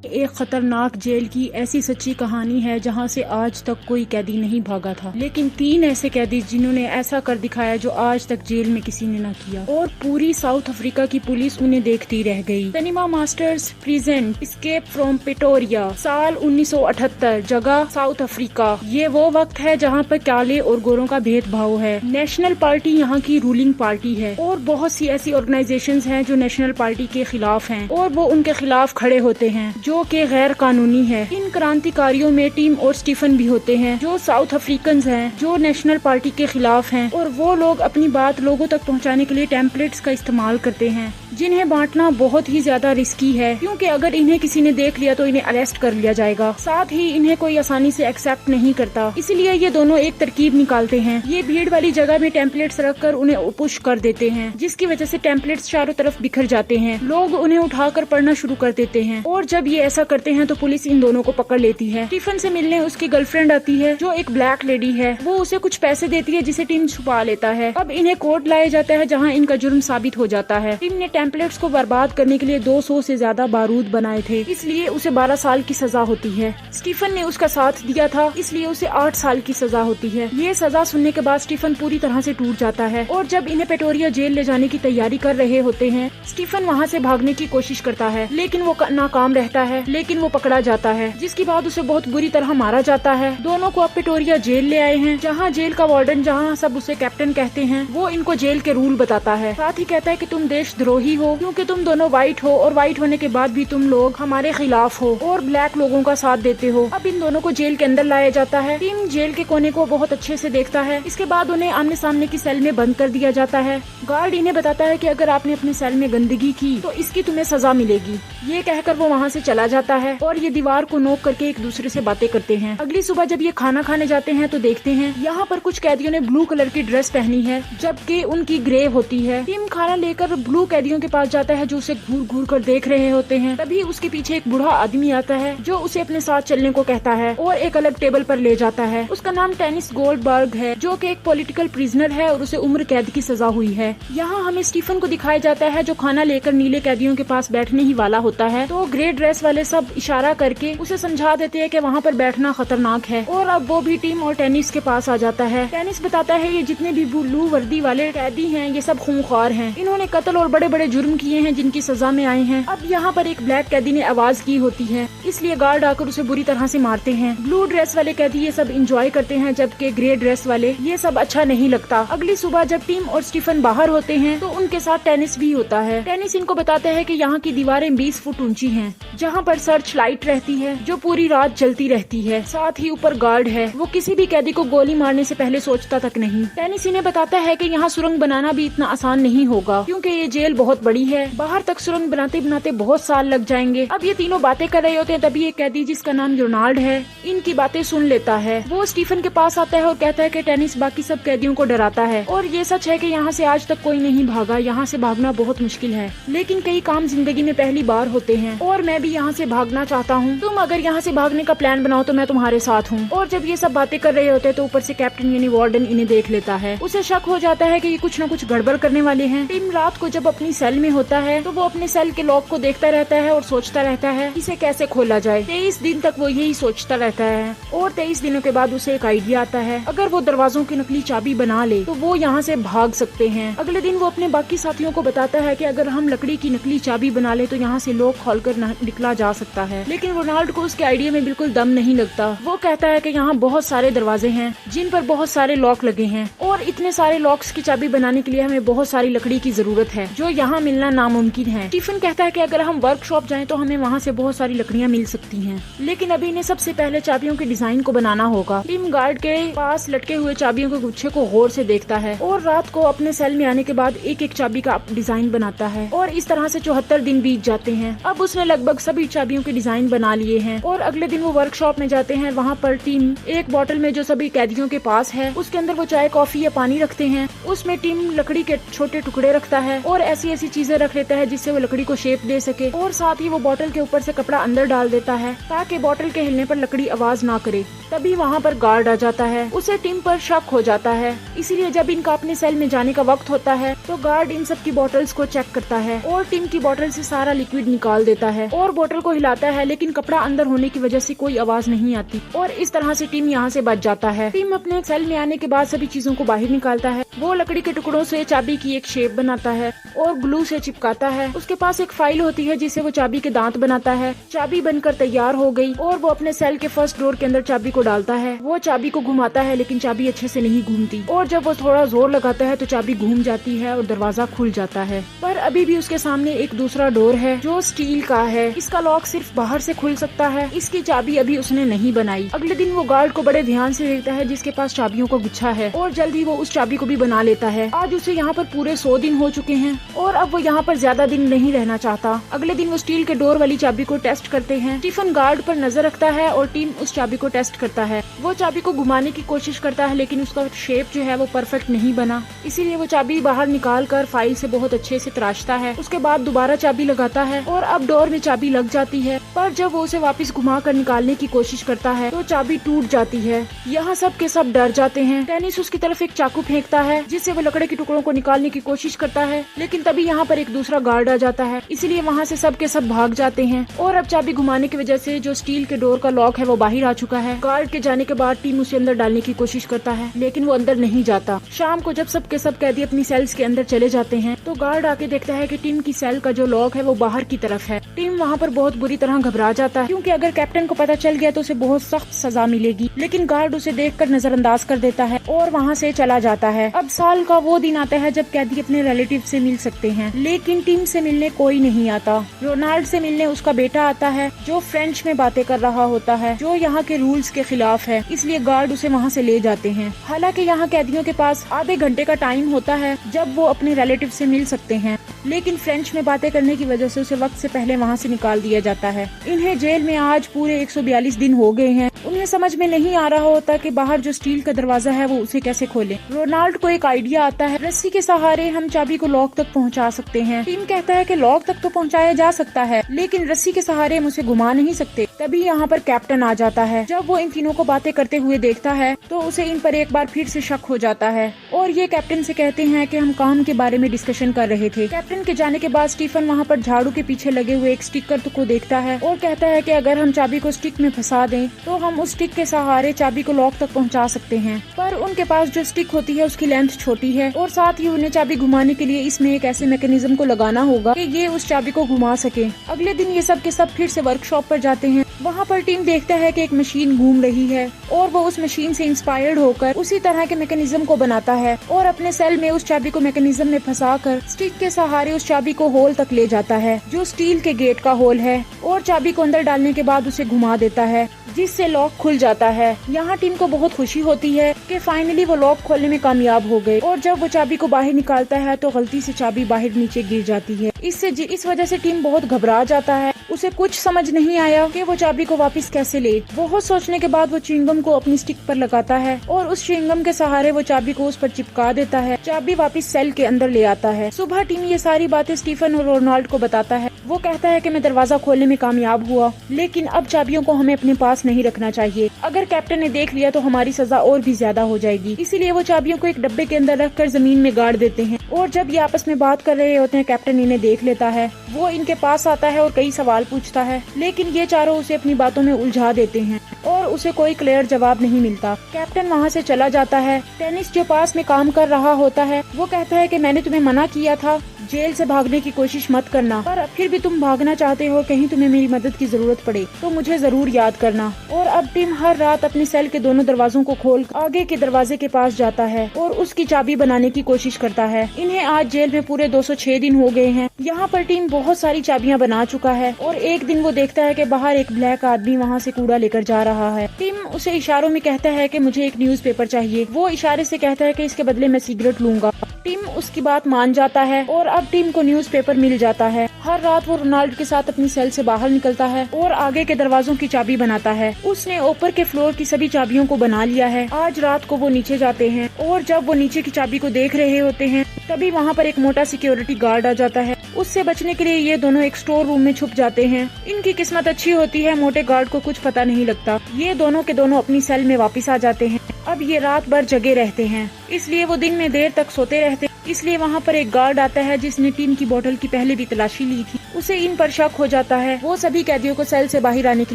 एक खतरनाक जेल की ऐसी सच्ची कहानी है जहां से आज तक कोई कैदी नहीं भागा था, लेकिन 3 ऐसे कैदी जिन्होंने ऐसा कर दिखाया जो आज तक जेल में किसी ने ना किया, और पूरी साउथ अफ्रीका की पुलिस उन्हें देखती रह गई। Cinema masters present escape from Pretoria, साल 1978, जगह साउथ अफ्रीका। ये वो वक्त है जहाँ पर काले और गोरों का भेदभाव है। नेशनल पार्टी यहाँ की रूलिंग पार्टी है और बहुत सी ऐसी ऑर्गेनाइजेशंस हैं जो नेशनल पार्टी के खिलाफ हैं और वो उनके खिलाफ खड़े होते हैं जो कि गैर कानूनी है। इन क्रांतिकारियों में टिम और स्टीफन भी होते हैं जो साउथ अफ्रीकन हैं जो नेशनल पार्टी के खिलाफ हैं, और वो लोग अपनी बात लोगों तक पहुंचाने के लिए टेम्पलेट्स का इस्तेमाल करते हैं जिन्हें बांटना बहुत ही ज्यादा रिस्की है, क्योंकि अगर इन्हें किसी ने देख लिया तो इन्हें अरेस्ट कर लिया जाएगा। साथ ही इन्हें कोई आसानी से एक्सेप्ट नहीं करता, इसलिए ये दोनों एक तरकीब निकालते हैं। ये भीड़ वाली जगह में टेम्पलेट्स रखकर उन्हें पुश कर देते हैं, जिसकी वजह से टेम्पलेट्स चारों तरफ बिखर जाते हैं। लोग उन्हें उठाकर पढ़ना शुरू कर देते हैं, और जब ये ऐसा करते हैं तो पुलिस इन दोनों को पकड़ लेती है। स्टीफन से मिलने उसकी गर्लफ्रेंड आती है जो एक ब्लैक लेडी है। वो उसे कुछ पैसे देती है जिसे टिम छुपा लेता है। अब इन्हें कोर्ट लाया जाता है जहाँ इनका जुर्म साबित हो जाता है। टिम ने टेम्पलेट्स को बर्बाद करने के लिए 200 से ज्यादा बारूद बनाए थे, इसलिए उसे 12 साल की सजा होती है। स्टीफन ने उसका साथ दिया था, इसलिए उसे 8 साल की सजा होती है। ये सजा सुनने के बाद स्टीफन पूरी तरह से टूट जाता है, और जब इन्हें प्रिटोरिया जेल ले जाने की तैयारी कर रहे होते हैं, स्टीफन वहाँ से भागने की कोशिश करता है, लेकिन वो नाकाम रहता है। लेकिन वो पकड़ा जाता है, जिसके बाद उसे बहुत बुरी तरह मारा जाता है। दोनों को अब प्रिटोरिया जेल ले आए हैं, जहाँ जेल का वार्डन, जहाँ सब उसे कैप्टन कहते हैं, वो इनको जेल के रूल बताता है। साथ ही कहता है कि तुम देशद्रोही हो क्योंकि तुम दोनों व्हाइट हो, और व्हाइट होने के बाद भी तुम लोग हमारे खिलाफ हो और ब्लैक लोगों का साथ देते हो। अब इन दोनों को जेल के अंदर लाया जाता है। टिम जेल के कोने को बहुत अच्छे से देखता है। इसके बाद उन्हें आमने सामने की सेल में बंद कर दिया जाता है। गार्ड इन्हें बताता है कि अगर आपने अपने सेल में गंदगी की तो इसकी तुम्हें सजा मिलेगी। ये कहकर वो वहाँ से चला जाता है, और ये दीवार को नोक करके एक दूसरे से बातें करते हैं। अगली सुबह जब ये खाना खाने जाते हैं तो देखते हैं यहाँ पर कुछ कैदियों ने ब्लू कलर की ड्रेस पहनी है, जबकि उनकी ग्रे होती है। टिम खाना लेकर ब्लू कैदियों के पास जाता है जो उसे घूर घूर कर देख रहे होते हैं। तभी उसके पीछे एक बूढ़ा आदमी आता है जो उसे अपने साथ चलने को कहता है और एक अलग टेबल पर ले जाता है। उसका नाम टेनिस गोल्डबर्ग है, जो कि एक पॉलिटिकल प्रिजनर है और उसे उम्र कैद की सजा हुई है। यहाँ हमें स्टीफन को दिखाया जाता है जो खाना लेकर नीले कैदियों के पास बैठने ही वाला होता है, तो ग्रे ड्रेस वाले सब इशारा करके उसे समझा देते हैं कि वहाँ पर बैठना खतरनाक है, और अब वो भी टिम और टेनिस के पास आ जाता है। टेनिस बताता है ये जितने भी ब्लू वर्दी वाले कैदी हैं ये सब खूंखार हैं, इन्होंने कत्ल और बड़े बड़े जुर्म किए हैं जिनकी सजा में आए हैं। अब यहाँ पर एक ब्लैक कैदी ने आवाज की होती है, इसलिए गार्ड आकर उसे बुरी तरह से मारते हैं। ब्लू ड्रेस वाले कैदी ये सब एंजॉय करते हैं, जबकि ग्रे ड्रेस वाले ये सब अच्छा नहीं लगता। अगली सुबह जब टिम और स्टीफन बाहर होते हैं तो उनके साथ टेनिस भी होता है। टेनिस इनको बताता है कि यहाँ की दीवारें 20 फुट ऊंची हैं, जहाँ पर सर्च लाइट रहती है जो पूरी रात जलती रहती है। साथ ही ऊपर गार्ड है, वो किसी भी कैदी को गोली मारने से पहले सोचता तक नहीं। टेनिस इन्हें बताता है कि यहाँ सुरंग बनाना भी इतना आसान नहीं होगा, क्योंकि ये जेल बहुत बड़ी है, बाहर तक सुरंग बनाते बनाते बहुत साल लग जाएंगे। अब ये तीनों बातें कर रहे होते हैं, तभी एक कैदी जिसका नाम रोनाल्ड है इनकी बातें सुन लेता है। वो स्टीफन के पास आता है और कहता है कि टेनिस बाकी सब कैदियों को डराता है, और ये सच है कि यहाँ से आज तक कोई नहीं भागा। यहाँ से भागना बहुत मुश्किल है, लेकिन कई काम जिंदगी में पहली बार होते हैं, और मैं भी यहाँ से भागना चाहता हूँ। तुम अगर यहाँ से भागने का प्लान बनाओ तो मैं तुम्हारे साथ हूँ। और जब ये सब बातें कर रहे होते हैं तो ऊपर से कैप्टन यानी वार्डन इन्हें देख लेता है। उसे शक हो जाता है कि ये कुछ न कुछ गड़बड़ करने वाले हैं। टिम रात को जब अपनी सेल में होता है तो वो अपने सेल के लॉक को देखता रहता है और सोचता रहता है इसे कैसे खोला जाए। 23 दिन तक वो यही सोचता रहता है, और 23 दिनों के बाद उसे एक आइडिया आता है। अगर वो दरवाजों की नकली चाबी बना ले तो वो यहाँ से भाग सकते हैं। अगले दिन वो अपने बाकी साथियों को बताता है कि अगर हम लकड़ी की नकली चाबी बना ले तो यहाँ से लॉक खोलकर निकला जा सकता है। लेकिन रोनाल्ड को उसके आइडिया में बिल्कुल दम नहीं लगता। वो कहता है कि यहाँ बहुत सारे दरवाजे हैं जिन पर बहुत सारे लॉक लगे हैं, और इतने सारे लॉक्स की चाबी बनाने के लिए हमें बहुत सारी लकड़ी की जरूरत है जो यहाँ मिलना नामुमकिन है। स्टीफन कहता है कि अगर हम वर्कशॉप जाएं तो हमें वहाँ से बहुत सारी लकड़ियाँ मिल सकती हैं, लेकिन अभी इन्हें सबसे पहले चाबियों के डिजाइन को बनाना होगा। टिम गार्ड के पास लटके हुए चाबियों के गुच्छे को गौर से देखता है, और रात को अपने सेल में आने के बाद एक एक चाबी का डिजाइन बनाता है, और इस तरह से 74 दिन बीत जाते हैं। अब उसने लगभग सभी चाबियों के डिजाइन बना लिए हैं, और अगले दिन वो वर्कशॉप में जाते हैं। वहाँ पर टिम एक बोतल में जो सभी कैदियों के पास है उसके अंदर वो चाय, कॉफी या पानी रखते हैं। उसमें टिम लकड़ी के छोटे टुकड़े रखता है और ऐसी ऐसी चीजें रख लेता है जिससे वो लकड़ी को शेप दे सके, और साथ ही वो बोतल के ऊपर से कपड़ा अंदर डाल देता है ताकि बोतल के हिलने पर लकड़ी आवाज ना करे। तभी वहाँ पर गार्ड आ जाता है। उसे टिम पर शक हो जाता है, इसीलिए जब इनका अपने सेल में जाने का वक्त होता है तो गार्ड इन सब की बोतल्स को चेक करता है और टिम की बोतल से सारा लिक्विड निकाल देता है और बोतल को हिलाता है, लेकिन कपड़ा अंदर होने की वजह से कोई आवाज नहीं आती और इस तरह से टिम यहाँ से बच जाता है। टिम अपने सेल में आने के बाद सभी चीजों को बाहर निकालता है। वो लकड़ी के टुकड़ों से चाबी की एक शेप बनाता है और ग्लू से चिपकाता है। उसके पास एक फाइल होती है जिससे वो चाबी के दांत बनाता है। चाबी बनकर तैयार हो गई और वो अपने सेल के फर्स्ट डोर के अंदर चाबी को डालता है। वो चाबी को घुमाता है लेकिन चाबी अच्छे से नहीं घूमती और जब वो थोड़ा जोर लगाता है तो चाबी घूम जाती है और दरवाजा खुल जाता है। पर अभी भी उसके सामने एक दूसरा डोर है जो स्टील का है। इसका लॉक सिर्फ बाहर से खुल सकता है। इसकी चाबी अभी उसने नहीं बनाई। अगले दिन वो गार्ड को बड़े ध्यान से देखता है जिसके पास चाबियों का गुच्छा है और जल्द ही वो उस चाबी को भी बना लेता है। आज उसे यहाँ पर पूरे 100 दिन हो चुके हैं और अब वो यहाँ पर ज्यादा दिन नहीं रहना चाहता। अगले दिन वो स्टील के डोर वाली चाबी को टेस्ट करते हैं। स्टीफन गार्ड पर नजर रखता है और टीम उस चाबी को टेस्ट करता है। वो चाबी को घुमाने की कोशिश करता है लेकिन उसका शेप जो है वो परफेक्ट नहीं बना, इसीलिए वो चाबी बाहर निकाल कर फाइल से बहुत अच्छे से तराशता है। उसके बाद दोबारा चाबी लगाता है और अब डोर में चाबी लग जाती है, पर जब वो उसे वापस घुमा कर निकालने की कोशिश करता है तो चाबी टूट जाती है। यहाँ सब के सब डर जाते हैं। टेनिस उसकी तरफ एक चाकू फेंकता है जिससे वो लकड़ी के टुकड़ों को निकालने की कोशिश करता है, लेकिन तभी यहाँ पर एक दूसरा गार्ड आ जाता है, इसलिए वहाँ से सब के सब भाग जाते हैं और अब चाबी घुमाने की वजह से जो स्टील के डोर का लॉक है वो बाहर आ चुका है। गार्ड के जाने के बाद टीम उसे अंदर डालने की कोशिश करता है लेकिन वो अंदर नहीं जाता। शाम को जब सब के सब कैदी अपनी सेल्स के अंदर चले जाते हैं तो गार्ड आके देखता है कि टीम की सेल का जो लॉक है वो बाहर की तरफ है। टीम वहाँ पर बहुत बुरी तरह घबरा जाता है क्योंकि अगर कैप्टन को पता चल गया तो उसे बहुत सख्त सजा मिलेगी, लेकिन गार्ड उसे देखकर नजरअंदाज कर देता है और वहाँ से चला जाता है। अब साल का वो दिन आता है जब कैदी अपने रिलेटिव से मिल सकते हैं, लेकिन टीम से मिलने कोई नहीं आता। रोनाल्ड से मिलने उसका बेटा आता है जो फ्रेंच में बातें कर रहा होता है जो यहाँ के रूल्स के खिलाफ है, इसलिए गार्ड उसे वहाँ से ले जाते हैं। हालांकि यहाँ कैदियों के पास आधे घंटे का टाइम होता है जब वो अपने रिलेटिव से मिल सकते हैं, लेकिन फ्रेंच में बातें करने की वजह से उसे वक्त से पहले वहाँ से निकाल दिया जाता है। इन्हें जेल में आज पूरे 142 दिन हो गए हैं। उन्हें समझ में नहीं आ रहा होता कि बाहर जो स्टील का दरवाजा है वो उसे कैसे खोले। रोनाल्ड को एक आइडिया आता है, रस्सी के सहारे हम चाबी को लॉक तक पहुंचा सकते हैं। टीम कहता है कि लॉक तक तो पहुंचाया जा सकता है लेकिन रस्सी के सहारे हम उसे घुमा नहीं सकते। तभी यहाँ पर कैप्टन आ जाता है। जब वो इन तीनों को बातें करते हुए देखता है तो उसे इन पर एक बार फिर से शक हो जाता है और ये कैप्टन से कहते हैं कि हम काम के बारे में डिस्कशन कर रहे थे। कैप्टन के जाने के बाद स्टीफन वहाँ पर झाड़ू के पीछे लगे हुए एक स्टिकर को देखता है और कहता है कि अगर हम चाबी को स्टिक में फंसा दें तो हम उस स्टिक के सहारे चाबी को लॉक तक पहुँचा सकते हैं। पर उनके पास जो स्टिक होती है उसकी लेंथ छोटी है और साथ ही उन्हें चाबी घुमाने के लिए इसमें एक ऐसे मैकेनिज्म को लगाना होगा कि ये उस चाबी को घुमा सके। अगले दिन ये सब के सब फिर से वर्कशॉप पर जाते हैं। वहाँ पर टीम देखता है कि एक मशीन घूम रही है और वो उस मशीन से इंस्पायर्ड होकर उसी तरह के मैकेनिज्म को बनाता है और अपने सेल में उस चाबी को मैकेनिज्म में फंसाकर स्टिक के सहारे उस चाबी को होल तक ले जाता है जो स्टील के गेट का होल है और चाबी को अंदर डालने के बाद उसे घुमा देता है जिससे लॉक खुल जाता है। यहाँ टीम को बहुत खुशी होती है कि फाइनली वो लॉक खोलने में कामयाब हो गए और जब वो चाबी को बाहर निकालता है तो गलती से चाबी बाहर नीचे गिर जाती है। इस वजह से टीम बहुत घबरा जाता है। उसे कुछ समझ नहीं आया कि वो चाबी को वापस कैसे ले। बहुत सोचने के बाद वो च्युइंगम को अपनी स्टिक पर लगाता है और उस च्युइंगम के सहारे वो चाबी को उस पर चिपका देता है। चाबी वापस सेल के अंदर ले आता है। सुबह टीम ये सारी बातें स्टीफन और रोनाल्ड को बताता है। वो कहता है कि मैं दरवाजा खोलने में कामयाब हुआ, लेकिन अब चाबियों को हमें अपने पास नहीं रखना चाहिए। अगर कैप्टन ने देख लिया तो हमारी सजा और भी ज्यादा हो जाएगी। इसीलिए वो चाबियों को एक डब्बे के अंदर रखकर जमीन में गाड़ देते हैं और जब ये आपस में बात कर रहे होते हैं कैप्टन इन्हें देख लेता है। वो इनके पास आता है और कई सवाल पूछता है, लेकिन ये चारों उसे अपनी बातों में उलझा देते हैं और उसे कोई क्लियर जवाब नहीं मिलता। कैप्टन वहाँ से चला जाता है। टेनिस जो पास में काम कर रहा होता है वो कहता है कि मैंने तुम्हें मना किया था जेल से भागने की कोशिश मत करना, पर फिर भी तुम भागना चाहते हो। कहीं तुम्हें मेरी मदद की जरूरत पड़े तो मुझे जरूर याद करना। और अब टिम हर रात अपने सेल के दोनों दरवाजों को खोल आगे के दरवाजे के पास जाता है और उसकी चाबी बनाने की कोशिश करता है। इन्हें आज जेल में पूरे 206 दिन हो गए हैं। यहाँ पर टिम बहुत सारी चाबियाँ बना चुका है और एक दिन वो देखता है कि बाहर एक ब्लैक आदमी वहाँ से कूड़ा लेकर जा रहा है। टिम उसे इशारों में कहता है कि मुझे एक न्यूज़पेपर चाहिए। वो इशारे से कहता है कि इसके बदले मैं सिगरेट लूंगा। टिम उसकी बात मान जाता है और अब टिम को न्यूज़पेपर मिल जाता है। हर रात वो रोनाल्ड के साथ अपनी सेल से बाहर निकलता है और आगे के दरवाजों की चाबी बनाता है। उसने ऊपर के फ्लोर की सभी चाबियों को बना लिया है। आज रात को वो नीचे जाते हैं और जब वो नीचे की चाबी को देख रहे होते हैं तभी वहाँ पर एक मोटा सिक्योरिटी गार्ड आ जाता है उससे बचने के लिए ये दोनों एक स्टोर रूम में छुप जाते हैं। इनकी किस्मत अच्छी होती है, मोटे गार्ड को कुछ पता नहीं लगता। ये दोनों के दोनों अपनी सेल में वापस आ जाते हैं। अब ये रात भर जगे रहते हैं, इसलिए वो दिन में देर तक सोते रहते हैं। इसलिए वहाँ पर एक गार्ड आता है जिसने टीम की बोतल की पहले भी तलाशी ली थी। उसे इन पर शक हो जाता है। वो सभी कैदियों को सेल से बाहर आने के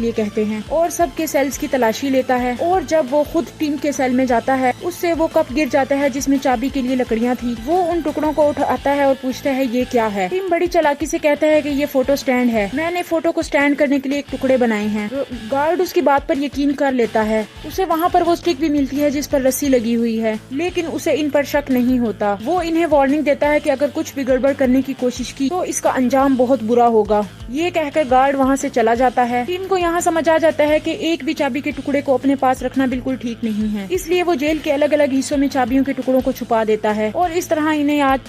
लिए कहते हैं और सबके सेल्स की तलाशी लेता है। और जब वो खुद टीम के सेल में जाता है, उससे वो कप गिर जाता है जिसमें चाबी के लिए लकड़ियाँ थी। वो उन टुकड़ों को उठाता है और पूछता है ये क्या है। टीम बड़ी चालाकी से कहता है कि ये फोटो स्टैंड है, मैंने फोटो को स्टैंड करने के लिए एक टुकड़े बनाए हैं। गार्ड उसकी बात पर यकीन कर लेता है। उसे वहाँ पर वो स्टिक भी मिलती है जिस पर रस्सी लगी हुई है, लेकिन उसे इन पर शक नहीं होता। वो इन्हें वार्निंग देता है कि अगर कुछ भी गड़बड़ करने की कोशिश की तो इसका अंजाम बहुत बुरा होगा। ये कहकर गार्ड वहाँ से चला जाता है। टीम को यहाँ समझ आ जाता है कि एक भी चाबी के टुकड़े को अपने पास रखना बिल्कुल ठीक नहीं है, इसलिए वो जेल के अलग अलग हिस्सों में चाबियों के टुकड़ों को छुपा देता है। और इस तरह इन्हें आज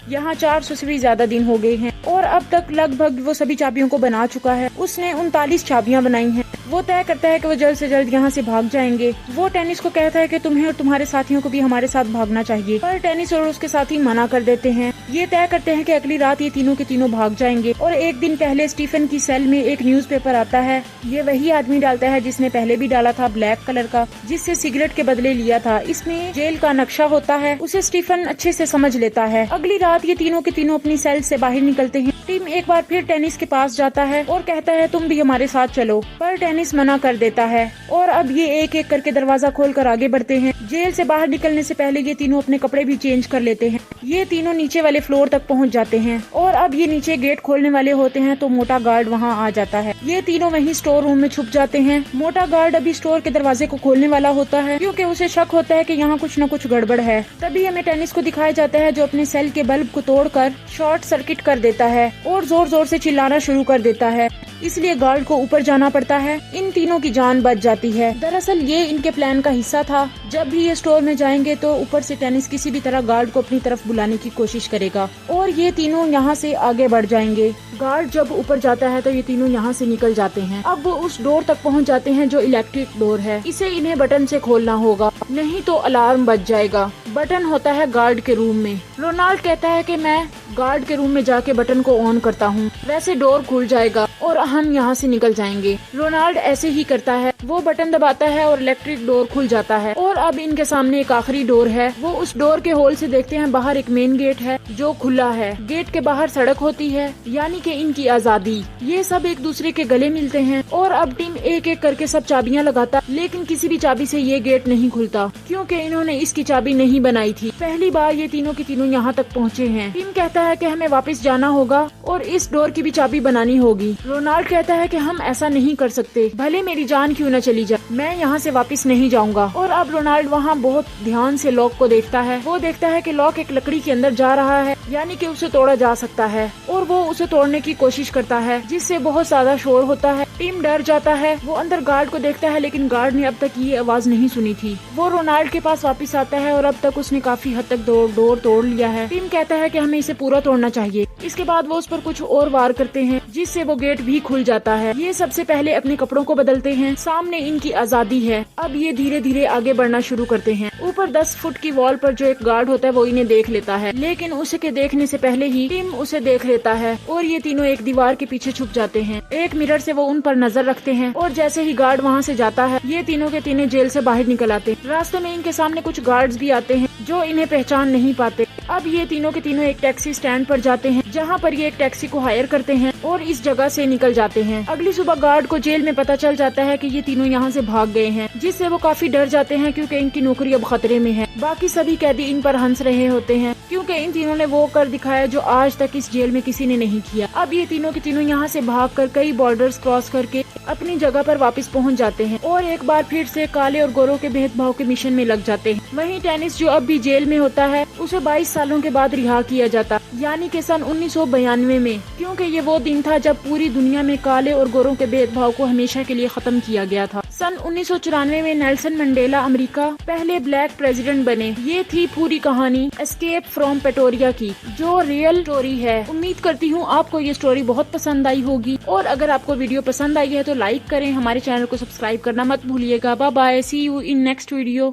यहाँ 400 से भी ज्यादा दिन हो गए हैं और अब तक लगभग वो सभी चाबियों को बना चुका है। उसने 39 चाबियाँ बनाई हैं। वो तय करता है कि वो जल्द से जल्द यहाँ से भाग जाएंगे। वो टेनिस को कहता है कि तुम्हें और तुम्हारे साथियों को भी हमारे साथ भागना चाहिए, पर टेनिस और उसके साथी मना कर देते हैं। ये तय करते हैं कि अगली रात ये तीनों के तीनों भाग जाएंगे। और एक दिन पहले स्टीफन की सेल में एक न्यूज़पेपर आता है। ये वही आदमी डालता है जिसने पहले भी डाला था, ब्लैक कलर का, जिससे सिगरेट के बदले लिया था। इसमें जेल का नक्शा होता है। उसे स्टीफन अच्छे से समझ लेता है। अगली रात ये तीनों के तीनों अपनी सेल से बाहर निकलते हैं। टीम एक बार फिर टेनिस के पास जाता है और कहता है तुम भी हमारे साथ चलो, पर टेनिस मना कर देता है। और अब ये एक एक करके दरवाजा खोलकर आगे बढ़ते हैं। जेल से बाहर निकलने से पहले ये तीनों अपने कपड़े भी चेंज कर लेते हैं। ये तीनों नीचे वाले फ्लोर तक पहुंच जाते हैं और अब ये नीचे गेट खोलने वाले होते हैं तो मोटा गार्ड वहां आ जाता है। ये तीनों वहीं स्टोर रूम में छुप जाते हैं। मोटा गार्ड अभी स्टोर के दरवाजे को खोलने वाला होता है क्योंकि उसे शक होता है कि यहाँ कुछ न कुछ गड़बड़ है। तभी हमें टेनिस को दिखाया जाता है जो अपने सेल के बल्ब को तोड़कर शॉर्ट सर्किट कर देता है और जोर जोर से चिल्लाना शुरू कर देता है। इसलिए गार्ड को ऊपर जाना पड़ता है। इन तीनों की जान बच जाती है। दरअसल ये इनके प्लान का हिस्सा था। जब भी ये स्टोर में जाएंगे तो ऊपर से टेनिस किसी भी तरह गार्ड को अपनी तरफ बुलाने की कोशिश करेगा और ये तीनों यहाँ से आगे बढ़ जाएंगे। गार्ड जब ऊपर जाता है तो ये तीनों यहाँ से निकल जाते हैं। अब वो उस डोर तक पहुँच जाते हैं जो इलेक्ट्रिक डोर है। इसे इन्हें बटन से खोलना होगा, नहीं तो अलार्म बज जाएगा। बटन होता है गार्ड के रूम में। रोनाल्ड कहता है कि मैं गार्ड के रूम में जाके बटन को ऑन करता हूँ, वैसे डोर खुल जाएगा और हम यहाँ से निकल जाएंगे। रोनाल्ड ऐसे ही करता है। वो बटन दबाता है और इलेक्ट्रिक डोर खुल जाता है। और अब इनके सामने एक आखिरी डोर है। वो उस डोर के होल से देखते हैं बाहर एक मेन गेट है जो खुला है। गेट के बाहर सड़क होती है, यानी कि इनकी आजादी। ये सब एक दूसरे के गले मिलते हैं और अब टीम एक एक करके सब चाबियां लगाता, लेकिन किसी भी चाबी से ये गेट नहीं खुलता क्योंकि इन्होंने इसकी चाबी नहीं बनाई थी। पहली बार ये तीनों की तीनों यहाँ तक पहुँचे हैं। टीम कहता है कि हमें वापस जाना होगा और इस डोर की भी चाबी बनानी होगी। रोनाल्ड कहता है कि हम ऐसा नहीं कर सकते, भले मेरी जान क्यों न चली जाए, मैं यहाँ से वापस नहीं जाऊंगा। और अब रोनाल्ड वहाँ बहुत ध्यान से लॉक को देखता है। वो देखता है कि लॉक एक लकड़ी के अंदर जा रहा है, यानी कि उसे तोड़ा जा सकता है और वो उसे तोड़ने की कोशिश करता है जिससे बहुत ज्यादा शोर होता है। टीम डर जाता है। वो अंदर गार्ड को देखता है लेकिन गार्ड ने अब तक ये आवाज नहीं सुनी थी। वो रोनाल्ड के पास वापस आता है और अब तक उसने काफी हद तक डोर तोड़ लिया है। टीम कहता है कि हमें इसे पूरा तोड़ना चाहिए। इसके बाद वो उस पर कुछ और वार करते हैं जिससे वो गेट भी खुल जाता है। ये सबसे पहले अपने कपड़ों को बदलते हैं। सामने इनकी आजादी है। अब ये धीरे धीरे आगे बढ़ना शुरू करते हैं। ऊपर 10 फुट की वॉल पर जो एक गार्ड होता है वो इन्हें देख लेता है, लेकिन उसके देखने से पहले ही टीम उसे देख लेता है और ये तीनों एक दीवार के पीछे छुप जाते हैं। एक मिरर से वो उन पर नजर रखते हैं और जैसे ही गार्ड वहाँ से जाता है ये तीनों के तीनों जेल से बाहर निकल आते हैं। रास्ते में इनके सामने कुछ गार्ड्स भी आते हैं जो इन्हें पहचान नहीं पाते। अब ये तीनों के तीनों एक टैक्सी स्टैंड पर जाते हैं जहाँ पर ये एक टैक्सी को हायर करते हैं और इस जगह से निकल जाते हैं। अगली सुबह गार्ड को जेल में पता चल जाता है कि ये तीनों यहाँ से भाग गए हैं, जिससे वो काफी डर जाते हैं क्योंकि इनकी नौकरी अब खतरे में है। बाकी सभी कैदी इन पर हंस रहे होते हैं क्योंकि इन तीनों ने वो कर दिखाया जो आज तक इस जेल में किसी ने नहीं किया। अब ये तीनों के तीनों यहाँ से भागकर कई बॉर्डर्स क्रॉस करके अपनी जगह पर वापस पहुँच जाते हैं और एक बार फिर से काले और गोरों के भेदभाव के मिशन में लग जाते हैं। वहीं टेनिस जो अब भी जेल में होता है उसे 22 सालों के बाद रिहा किया जाता, यानी कि सन 1992 में, क्योंकि ये वो दिन था जब पूरी दुनिया में काले और गोरों के भेदभाव को हमेशा के लिए खत्म किया गया था। सन 1994 में नेल्सन मंडेला अमेरिका पहले ब्लैक प्रेसिडेंट बने। ये थी पूरी कहानी एस्केप फ्रॉम प्रेटोरिया की, जो रियल स्टोरी है। उम्मीद करती हूँ आपको ये स्टोरी बहुत पसंद आई होगी और अगर आपको वीडियो पसंद आई है तो लाइक करें, हमारे चैनल को सब्सक्राइब करना मत भूलिएगा। Bye bye, see you in next video.